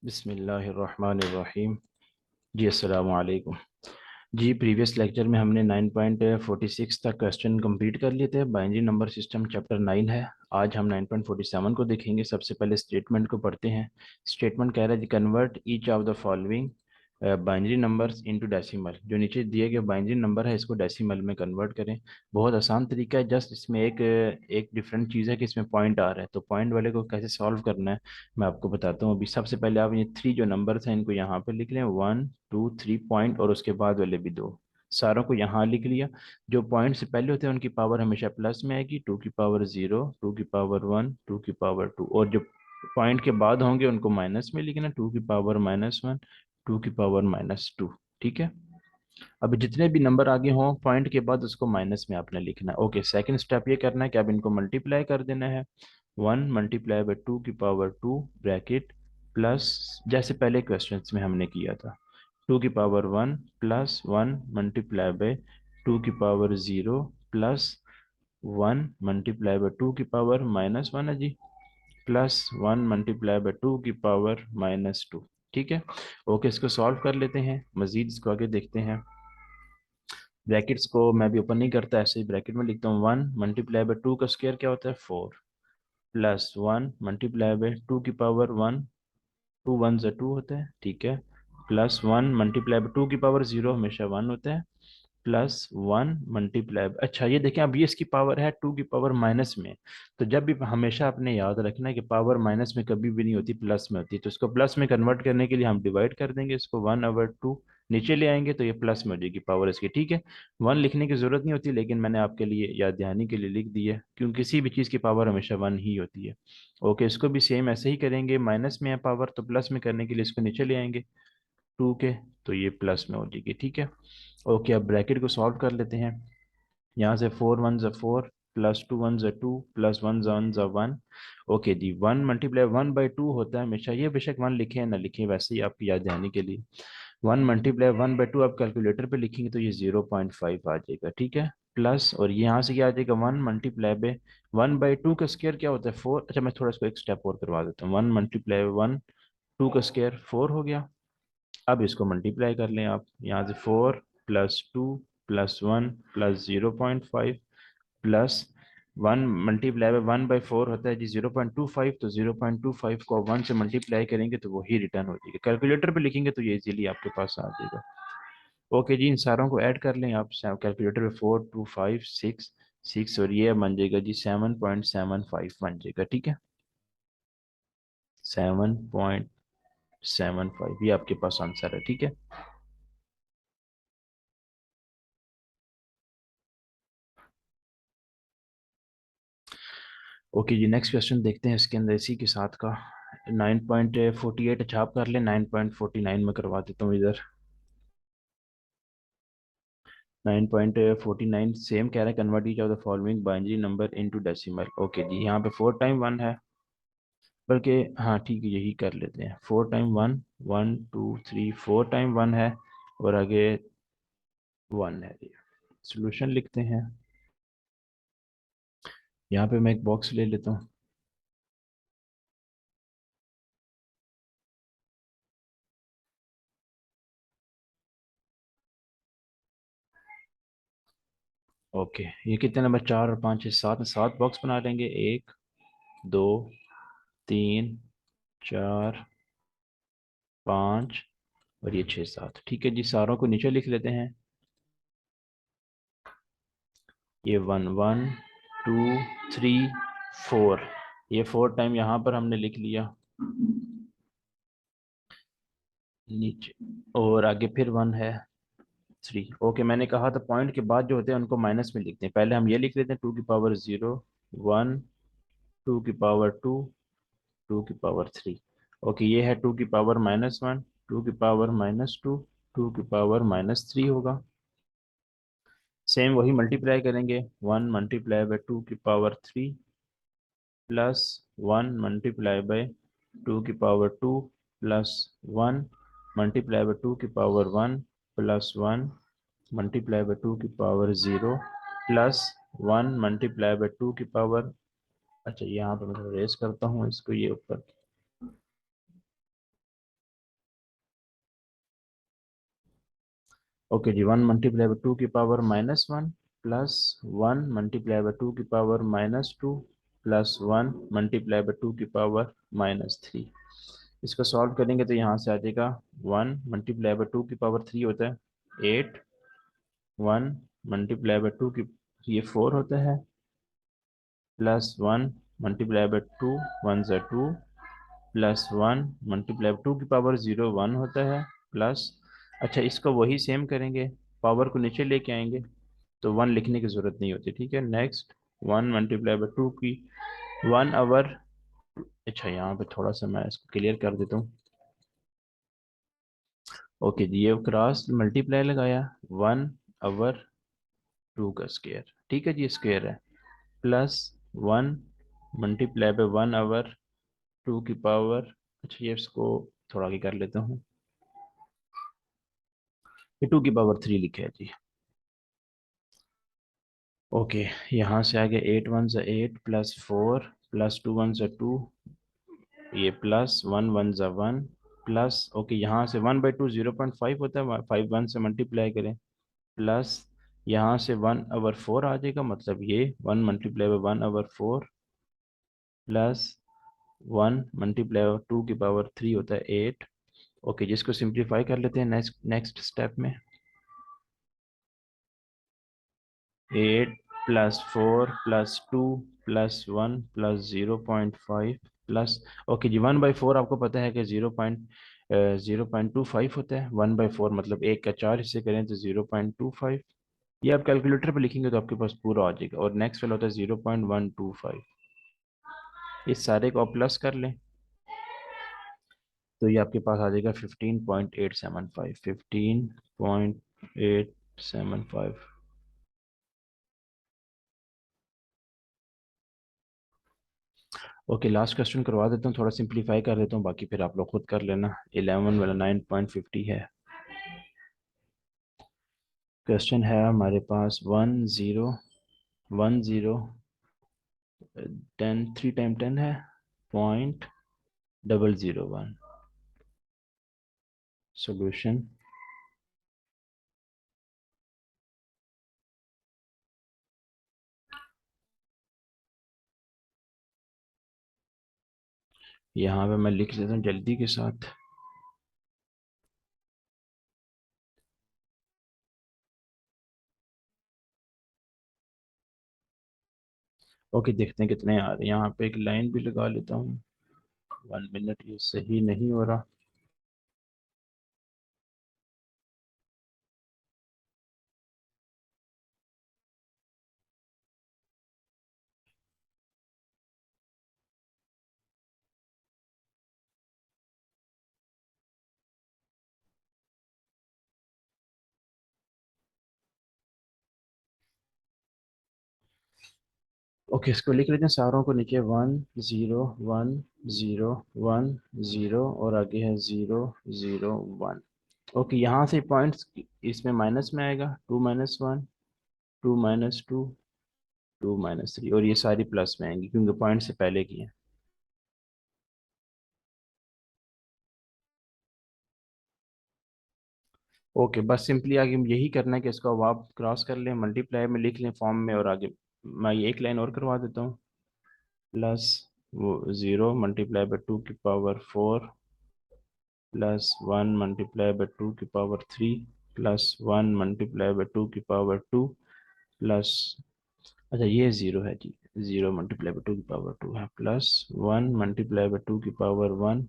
बिस्मिल्लाहिर्रहमानिर्रहीम। जी अस्सलाम वालेकुम। जी प्रीवियस लेक्चर में हमने 9.46 तक क्वेश्चन कंप्लीट कर लिए थे। बाइनरी नंबर सिस्टम चैप्टर 9 है। आज हम 9.47 को देखेंगे। सबसे पहले स्टेटमेंट को पढ़ते हैं। स्टेटमेंट कह रहा है convert each of the following binary numbers into decimal. जो नीचे दिए गए बाइनरी नंबर है इसको डेसिमल में कन्वर्ट करें। बहुत आसान तरीका है। जस्ट इसमें एक डिफरेंट चीज़ है कि इसमें पॉइंट आ रहा है, तो पॉइंट वाले को कैसे सॉल्व करना है मैं आपको बताता हूँ। अभी सबसे पहले आप ये थ्री जो नंबर्स हैं इनको यहाँ पे लिख लें, 1 2 3 पॉइंट, और उसके बाद वाले भी दो, सारों को यहाँ लिख लिया। जो पॉइंट से पहले होते हैं उनकी पावर हमेशा प्लस में आएगी, 2 की पावर 0, 2 की पावर 1, 2 की पावर 2, और जो पॉइंट के बाद होंगे उनको माइनस में लिखना, 2 की पावर -1, 2 की पावर -2। ठीक है। अब जितने भी नंबर आगे हों पॉइंट के बाद उसको माइनस में आपने लिखना है। ओके, सेकंड स्टेप ये करना है कि अब इनको मल्टीप्लाई कर देना है। 1 × 2 की पावर 2 ब्रैकेट प्लस, जैसे पहले क्वेश्चन में हमने किया था, 2 की पावर 1 प्लस 1 × 2 की पावर 0 प्लस 1 × 2 की पावर -1 है जी, प्लस 1 × 2 की पावर -2। ठीक है। ओके, इसको सॉल्व कर लेते हैं, मजीद इसको आगे देखते हैं। ब्रैकेट्स को मैं भी ओपन नहीं करता, ऐसे ही ब्रैकेट में लिखता हूँ। 1 × 2 का स्क्वायर क्या होता है 4, प्लस 1 × 2 की पावर 1, 2 1 × 2 होता है, ठीक है, प्लस 1 × 2 की पावर 0 हमेशा 1 होता है, प्लस 1 अच्छा ये देखें अब ये इसकी पावर है 2 की पावर- में। तो जब भी हमेशा आपने याद रखना है कि पावर माइनस में कभी भी नहीं होती, प्लस में होती है। तो इसको प्लस में कन्वर्ट करने के लिए हम डिवाइड कर देंगे इसको, 1/2 नीचे ले आएंगे तो ये प्लस में हो जाएगी पावर इसकी। ठीक है, 1 लिखने की जरूरत नहीं होती, लेकिन मैंने आपके लिए याद दहानी के लिए लिख दी है, क्योंकि किसी भी चीज़ की पावर हमेशा 1 ही होती है। ओके, इसको भी सेम ऐसे ही करेंगे, माइनस में है पावर तो प्लस में करने के लिए इसको नीचे ले आएंगे 2 के, तो ये प्लस में हो जाएगी। ठीक है। ओके, अब ब्रैकेट को सॉल्व कर लेते हैं। यहाँ से 4 1 ज़ा 4, प्लस 2 1 ज़ा 2, प्लस 1 1 ज़ा 1। ओके जी, 1 × 1/2 होता है हमेशा, ये बेशक 1 लिखे या ना लिखे, वैसे ही आपकी याद दहानी के लिए। 1 × 1/2 आप कैलकुलेटर पे लिखेंगे तो ये 0.5 आ जाएगा। ठीक है, प्लस, और ये यहाँ से क्या आ जाएगा 1 × 1/2 का स्क्वायर क्या होता है 4। अच्छा मैं थोड़ा इसको एक स्टेप और करवा देता हूँ। 1 × 1 2 का स्क्वायर 4 हो गया। अब इसको मल्टीप्लाई कर लें आप, यहाँ से 4 प्लस 2 प्लस 1 प्लस 0.5 प्लस 1 × 1/4 होता है जी 0.25, तो 0.25 को 1 से मल्टीप्लाई करेंगे तो वही रिटर्न हो जाएगा। कैलकुलेटर पे लिखेंगे तो ये इजीली आपके पास आ जाएगा। ओके जी, इन सारों को ऐड कर लें आप कैलकुलेटर पे, 4 2 5 6 6, और ये बन जाएगा जी 7.75 बन जाएगा। ठीक है, 7.75 ये आपके पास आंसर है। ठीक है। ओके जी, नेक्स्ट क्वेश्चन देखते हैं इसके अंदर इसी के साथ का 9.48। अच्छा आप कर ले, 9.49 में करवा देता हूँ इधर। 9.49 सेम कह रहा है, convert each of the following binary number into decimal. Okay जी, यहाँ पे 4 टाइम 1 है, बल्कि हाँ ठीक है यही कर लेते हैं। 4 टाइम 1, 1 2 3 4 टाइम 1 है, और आगे 1 है। सोल्यूशन लिखते हैं। यहाँ पे मैं एक बॉक्स ले लेता हूँ। ओके, ये कितने नंबर, 4 और 5 6 7, 7 बॉक्स बना लेंगे। 1 2 3 4 5, और ये 6 7। ठीक है जी, सारों को नीचे लिख लेते हैं। ये 1 1 2 3 4, ये 4 टाइम यहाँ पर हमने लिख लिया नीचे, और आगे फिर 1 है 3। ओके, मैंने कहा था पॉइंट के बाद जो होते हैं उनको माइनस में लिखते हैं। पहले हम ये लिख लेते हैं 2 की पावर 0, 1, 2 की पावर 2, 2 की पावर 3। ओके, ये है 2 की पावर -1, 2 की पावर -2, 2 की पावर-3 होगा। सेम वही मल्टीप्लाई करेंगे, 1 × 2 की पावर 3 प्लस 1 × 2 की पावर 2 प्लस 1 × 2 की पावर 1 प्लस 1 × 2 की पावर 0 प्लस 1 × 2 की पावर, अच्छा यहाँ पर मैं रेस करता हूँ इसको, ये ऊपर ओके जी, 1 × 2 की पावर -1 प्लस 1 × 2 की पावर -2 प्लस 1 × 2 की पावर-3। इसको सॉल्व करेंगे तो यहाँ से आ जाएगा 1 × 2 की पावर 3 होता है 8, 1 × 2 की ये 4 होता है, प्लस 1 × 2 1 ज़ा 2, प्लस 1 × 2 की पावर 0 1 होता है, प्लस, अच्छा इसको वही सेम करेंगे, पावर को नीचे लेके आएंगे तो 1 लिखने की ज़रूरत नहीं होती। ठीक है, नेक्स्ट 1 × 2 की 1 आवर, अच्छा यहाँ पे थोड़ा सा मैं इसको क्लियर कर देता हूँ। ओके जी, ये क्रॉस मल्टीप्लाई लगाया 1/2 का स्क्वायर, ठीक है जी, स्क्वायर है, प्लस 1 × 1/2 की पावर, अच्छा ये इसको थोड़ा आगे कर लेता हूँ, ये 2 की पावर 3 लिखे है जी। ओके, यहाँ से आगे 8 1 ज़ा 8 प्लस 4 प्लस 2 1 ज़ा 2, ये प्लस 1 1 ज़ा 1 प्लस, ओके यहाँ से 1/2 0.5 होता है, 5 1 से मल्टीप्लाई करें, प्लस यहाँ से 1/4 आ जाएगा, मतलब ये 1 × 1/4 प्लस 1 × 2 की पावर 3 होता है 8। ओके, जिसको सिंप्लीफाई कर लेते हैं नेक्स्ट नेक्स्ट स्टेप में, 8 plus 4 plus 2 plus 1 plus 0.5 plus, okay जी 1/4 आपको पता है कि 0.25 होता है, 1/4 मतलब 1 का 4 हिस्से करें तो 0.25, ये आप कैलकुलेटर पे लिखेंगे तो आपके पास पूरा आ जाएगा, और नेक्स्ट वाला होता है 0.125, इस सारे को आप प्लस कर लें तो ये आपके पास आ जाएगा 15.875, 15.875। ओके, लास्ट क्वेश्चन करवा देता हूँ, थोड़ा सिंप्लीफाई कर देता हूँ, बाकी फिर आप लोग खुद कर लेना। 11 वाला 9.50 है। क्वेश्चन है हमारे पास 10 10 3 टाइम 10 है, 0.001। सोल्यूशन, यहाँ पे मैं लिख देता हूँ जल्दी के साथ। ओके, देखते हैं कितने आ रहे हैं, यहाँ पे एक लाइन भी लगा लेता हूँ। 1 मिनट, ये सही नहीं हो रहा। ओके, इसको लिख लेते हैं सारों को नीचे, 1 0 1 0 1 0 और आगे है 0 0 1। ओके, यहाँ से पॉइंट्स इसमें माइनस में आएगा, 2 - 1 2 - 2 2 - 3, और ये सारी प्लस में आएंगी क्योंकि पॉइंट से पहले की है। ओके, बस सिंपली आगे यही करना है कि इसको अब आप क्रॉस कर लें, मल्टीप्लाई में लिख लें फॉर्म में, और आगे मैं ये एक लाइन और करवा देता हूँ, प्लस वो 0 × 2 की पावर 4 प्लस 1 × 2 की पावर 3 प्लस 1 × 2 की पावर 2 प्लस, अच्छा ये 0 है जी, 0 × 2 की पावर 2 है, प्लस 1 × 2 की पावर 1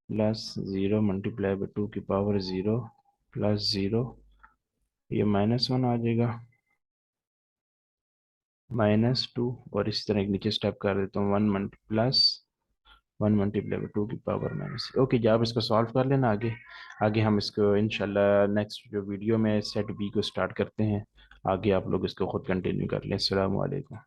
प्लस 0 × 2 की पावर 0 प्लस 0, ये -1 आ जाएगा, -2, और इसी तरह एक नीचे स्टेप कर देता हूँ, 1 × 2 की पावर ओके जी, आप इसको सॉल्व कर लेना। आगे आगे हम इसको इंशाल्लाह नेक्स्ट जो वीडियो में सेट बी को स्टार्ट करते हैं, आगे आप लोग इसको खुद कंटिन्यू कर लें। अस्सलाम वालेकुम।